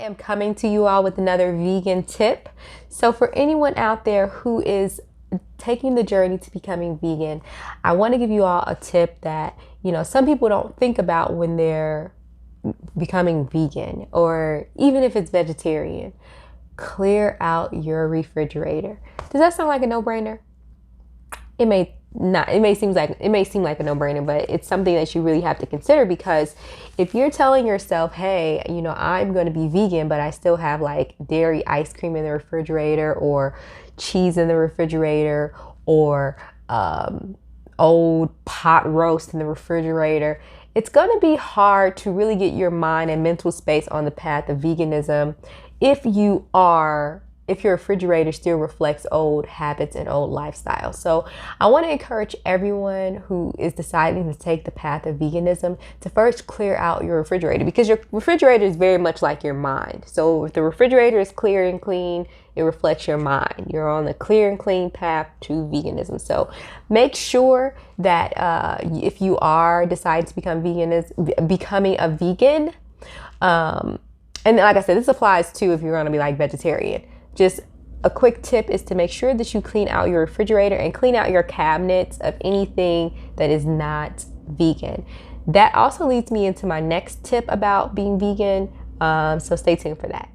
am coming to you all with another vegan tip. So for anyone out there who is taking the journey to becoming vegan, I want to give you all a tip that, some people don't think about when they're becoming vegan, or even if it's vegetarian. Clear out your refrigerator. Does that sound like a no-brainer? It may not. It may seem like a no-brainer, but it's something that you really have to consider, because if you're telling yourself, hey, I'm going to be vegan, but I still have like dairy ice cream in the refrigerator, or cheese in the refrigerator, or old pot roast in the refrigerator, it's going to be hard to really get your mind and mental space on the path of veganism if your refrigerator still reflects old habits and old lifestyles. So I want to encourage everyone who is deciding to take the path of veganism to first clear out your refrigerator, because your refrigerator is very much like your mind. So if the refrigerator is clear and clean, it reflects your mind. You're on the clear and clean path to veganism. So make sure that if you are deciding to becoming a vegan, and like I said, this applies too if you're going to be like vegetarian. Just a quick tip is to make sure that you clean out your refrigerator and clean out your cabinets of anything that is not vegan. That also leads me into my next tip about being vegan. So stay tuned for that.